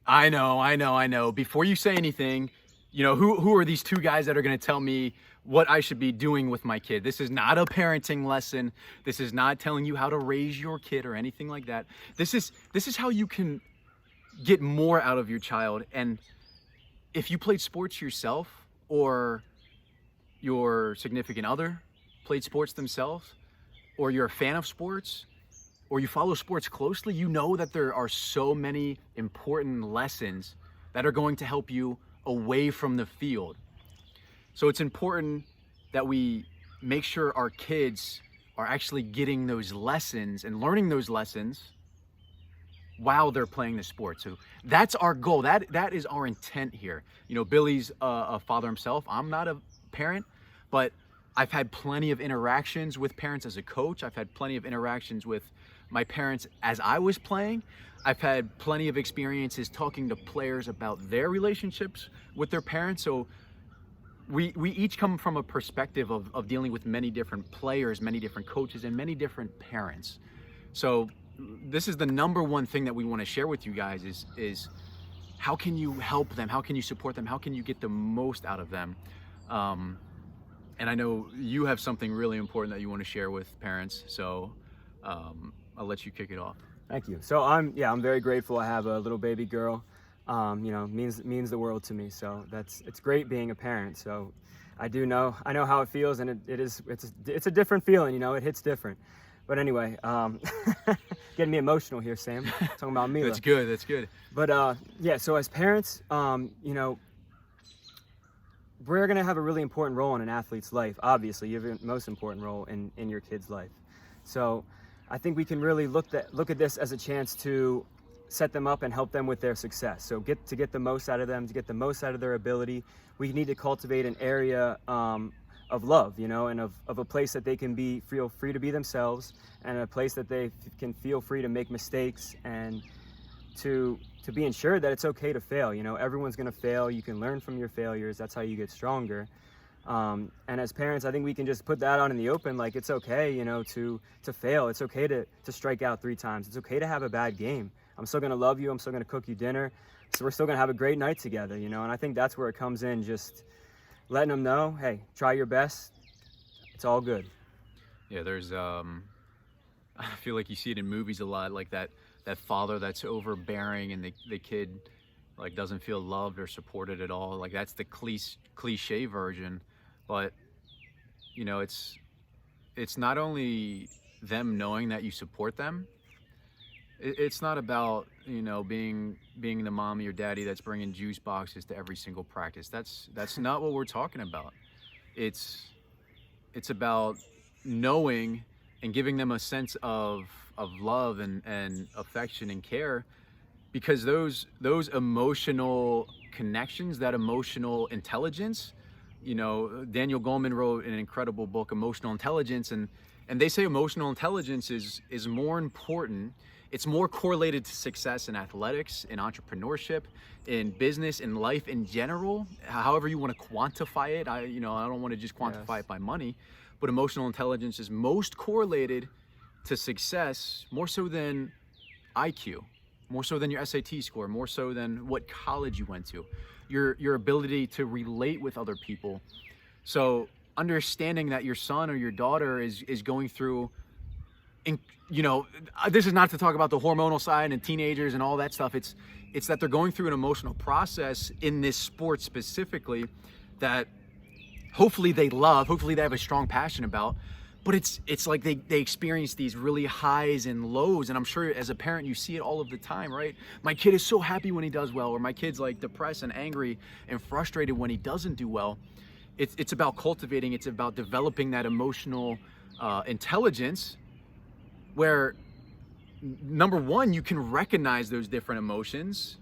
I know. Before you say anything, who are these two guys that are going to tell me what I should be doing with my kid? This is not a parenting lesson. This is not telling you how to raise your kid or anything like that. This is how you can get more out of your child. And if you played sports yourself, or your significant other played sports themselves, or you're a fan of sports, or you follow sports closely, you know that there are so many important lessons that are going to help you away from the field. So it's important that we make sure our kids are actually getting those lessons and learning those lessons while they're playing the sport. So that's our goal. That is our intent here. Billy's a father himself. I'm not a parent, but I've had plenty of interactions with parents as a coach. I've had plenty of interactions with my parents as I was playing. I've had plenty of experiences talking to players about their relationships with their parents. So we each come from a perspective of dealing with many different players, many different coaches, and many different parents. So this is the number one thing that we want to share with you guys is how can you help them? How can you support them? How can you get the most out of them? And I know you have something really important that you want to share with parents. So I'll let you kick it off. Thank you. So I'm very grateful. I have a little baby girl. Means the world to me. So it's great being a parent. So I know how it feels, and it's a different feeling. It hits different. But anyway, getting me emotional here, Sam. Talking about Mila. That's good. But so as parents, we're gonna have a really important role in an athlete's life. Obviously, you have the most important role in your kid's life. So I think we can really look at this as a chance to set them up and help them with their success. So get the most out of them, to get the most out of their ability. We need to cultivate an area of love, and of a place that they can feel free to be themselves, and a place that they can feel free to make mistakes, and to be ensured that it's okay to fail. Everyone's going to fail. You can learn from your failures. That's how you get stronger. And as parents, I think we can just put that out in the open. Like, it's okay, to fail. It's okay to strike out 3 times. It's okay to have a bad game. I'm still going to love you. I'm still going to cook you dinner. So we're still going to have a great night together, and I think that's where it comes in, just letting them know, hey, try your best. It's all good. Yeah, there's, I feel like you see it in movies a lot, like that father that's overbearing and the kid like doesn't feel loved or supported at all. Like, that's the cliche version, but it's not only them knowing that you support them. It's not about being the mommy or daddy that's bringing juice boxes to every single practice. That's not what we're talking about. It's about knowing and giving them a sense of love and affection and care, because those emotional connections, that emotional intelligence, Daniel Goleman wrote an incredible book, Emotional Intelligence, and they say emotional intelligence is more important. It's more correlated to success in athletics, in entrepreneurship, in business, in life in general. However you want to quantify it. I don't want to just quantify it by money, but emotional intelligence is most correlated to success, more so than IQ, more so than your SAT score, more so than what college you went to, your ability to relate with other people. So understanding that your son or your daughter is going through, this is not to talk about the hormonal side and teenagers and all that stuff. It's that they're going through an emotional process in this sport specifically that hopefully they love, hopefully they have a strong passion about, but it's like they experience these really highs and lows. And I'm sure as a parent, you see it all of the time, right? My kid is so happy when he does well, or my kid's like depressed and angry and frustrated when he doesn't do well. It's about cultivating, it's about developing that emotional intelligence, where number one, you can recognize those different emotions.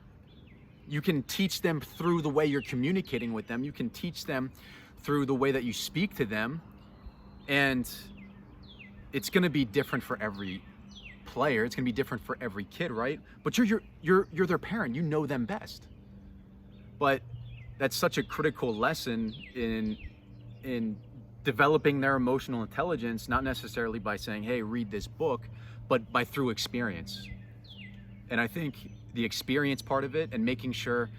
You can teach them through the way you're communicating with them. You can teach them through the way that you speak to them. And it's going to be different for every player. It's going to be different for every kid, right? But you're their parent. You know them best. But that's such a critical lesson in developing their emotional intelligence, not necessarily by saying, hey, read this book, but through experience. And I think the experience part of it and making sure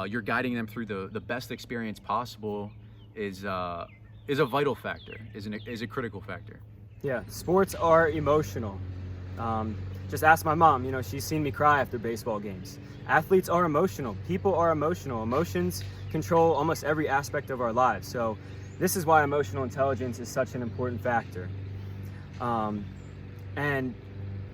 you're guiding them through the best experience possible is a vital factor, is a critical factor. Yeah, sports are emotional. Just ask my mom, she's seen me cry after baseball games. Athletes are emotional. People are emotional. Emotions control almost every aspect of our lives. So this is why emotional intelligence is such an important factor. And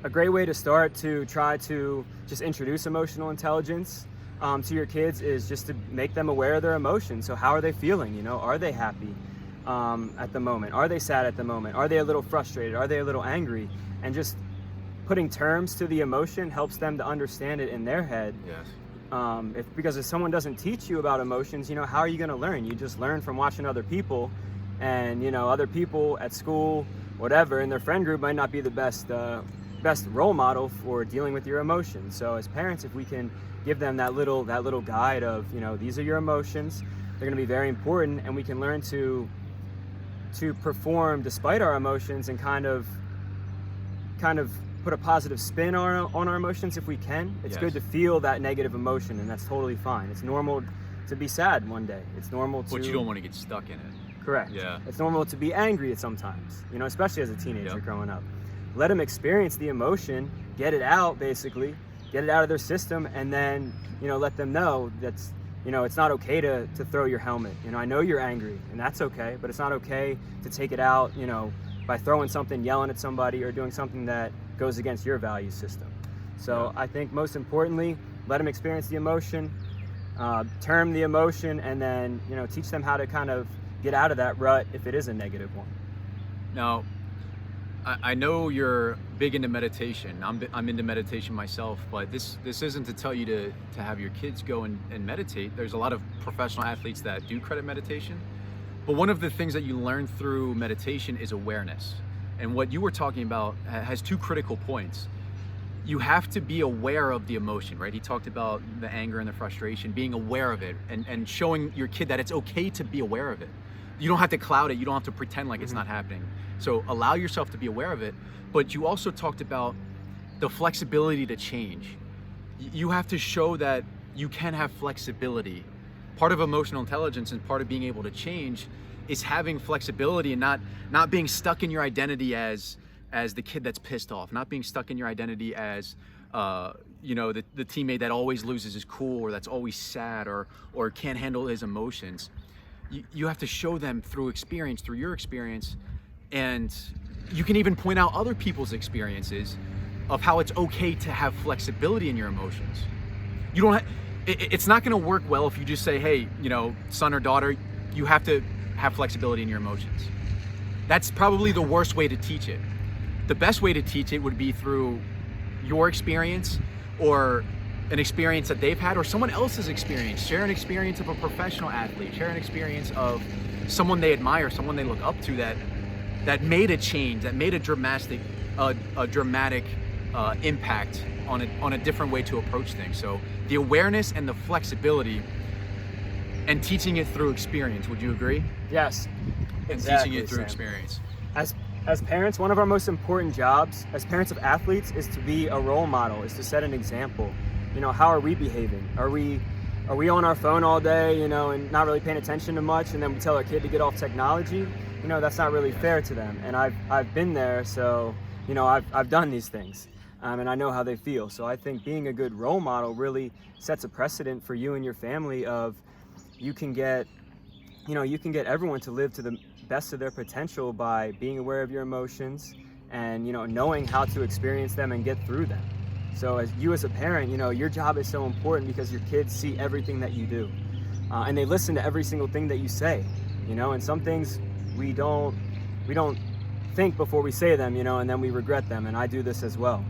a great way to start to try to just introduce emotional intelligence to your kids is just to make them aware of their emotions. So how are they feeling? Are they happy at the moment? Are they sad at the moment? Are they a little frustrated? Are they a little angry? And just putting terms to the emotion helps them to understand it in their head. Yes. Because if someone doesn't teach you about emotions, how are you going to learn? You just learn from watching other people, and other people at school, whatever, in their friend group might not be the best role model for dealing with your emotions. So as parents, if we can give them that little guide of these are your emotions, they're going to be very important, and we can learn to perform despite our emotions and kind of put a positive spin on our emotions if we can. It's Yes. good to feel that negative emotion, and that's totally fine. It's normal to be sad one day. It's normal to... But you don't want to get stuck in it. Correct. Yeah. It's normal to be angry at sometimes, especially as a teenager Yep. growing up. Let them experience the emotion, get it out basically, get it out of their system, and then, let them know that's, it's not okay to throw your helmet. I know you're angry, and that's okay, but it's not okay to take it out, by throwing something, yelling at somebody, or doing something that goes against your value system. So Yeah. I think most importantly, let them experience the emotion, term the emotion, and then, teach them how to kind of get out of that rut if it is a negative one. Now, I know you're big into meditation. I'm into meditation myself, but this isn't to tell you to have your kids go and meditate. There's a lot of professional athletes that do credit meditation. But one of the things that you learn through meditation is awareness. And what you were talking about has two critical points. You have to be aware of the emotion, right? He talked about the anger and the frustration, being aware of it, and showing your kid that it's okay to be aware of it. You don't have to cloud it. You don't have to pretend like it's not happening. So allow yourself to be aware of it. But you also talked about the flexibility to change. You have to show that you can have flexibility. Part of emotional intelligence and part of being able to change is having flexibility and not being stuck in your identity as the kid that's pissed off, not being stuck in your identity as the teammate that always loses his cool, or that's always sad, or can't handle his emotions. You have to show them through experience, through your experience, and you can even point out other people's experiences of how it's okay to have flexibility in your emotions. You don't it's not going to work well if you just say, hey, son or daughter, you have to have flexibility in your emotions. That's probably the worst way to teach it. The best way to teach it would be through your experience, or an experience that they've had, or someone else's experience. Share an experience of a professional athlete. Share an experience of someone they admire, someone they look up to that made a change, that made a dramatic impact on a different way to approach things. So the awareness and the flexibility, and teaching it through experience. Would you agree? Yes. And Exactly, teaching it through Sam. experience. As parents, one of our most important jobs as parents of athletes is to be a role model, is to set an example. How are we behaving? Are we on our phone all day, and not really paying attention to much, and then we tell our kid to get off technology? That's not really fair to them. And I've been there, so I've done these things, and I know how they feel. So I think being a good role model really sets a precedent for you and your family of you can get everyone to live to the best of their potential by being aware of your emotions and knowing how to experience them and get through them. So as a parent, your job is so important because your kids see everything that you do, and they listen to every single thing that you say. And some things we don't think before we say them, and then we regret them. And I do this as well.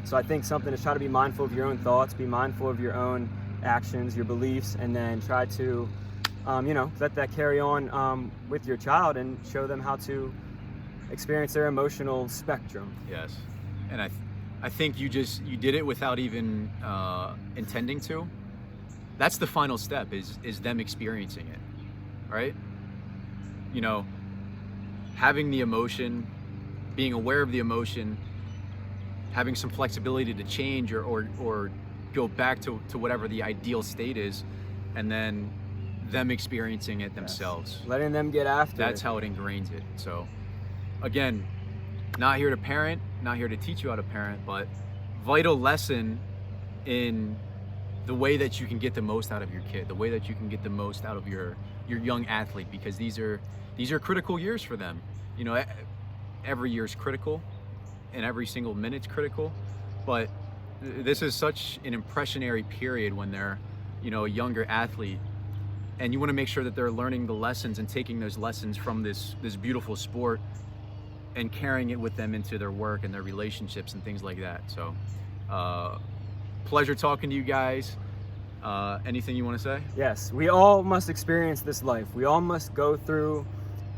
So I think something is try to be mindful of your own thoughts, be mindful of your own actions, your beliefs, and then try to let that carry on with your child and show them how to experience their emotional spectrum. Yes. And I think you did it without even intending to. That's the final step, is them experiencing it, right? Having the emotion, being aware of the emotion, having some flexibility to change or go back to whatever the ideal state is, and then them experiencing it themselves. Letting them get after That's it. how it ingrains it. So again, not here to parent, not here to teach you how to parent, but vital lesson in the way that you can get the most out of your kid, the way that you can get the most out of your young athlete, because these are critical years for them. You know, every year is critical and every single minute's critical, but this is such an impressionary period when they're, you know, a younger athlete, and you want to make sure that they're learning the lessons and taking those lessons from this beautiful sport and carrying it with them into their work and their relationships and things like that. So pleasure talking to you guys. Anything you want to say? Yes, we all must experience this life. We all must go through,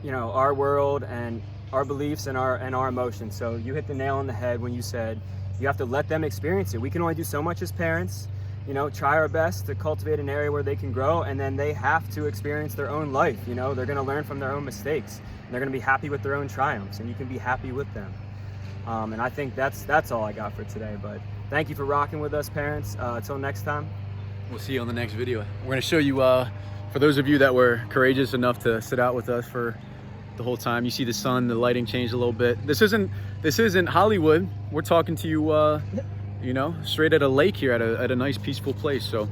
you know, our world and our beliefs and our emotions. So you hit the nail on the head when you said you have to let them experience it. We can only do so much as parents, you know, try our best to cultivate an area where they can grow, and then they have to experience their own life. You know, they're going to learn from their own mistakes, and they're going to be happy with their own triumphs, and you can be happy with them. And I think that's all I got for today. But thank you for rocking with us, parents. Until next time. We'll see you on the next video. We're going to show you, for those of you that were courageous enough to sit out with us for the whole time. You see the sun, the lighting changed a little bit. This isn't Hollywood. We're talking to you, you know, straight at a lake here at a nice peaceful place. So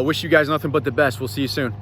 wish you guys nothing but the best. We'll see you soon.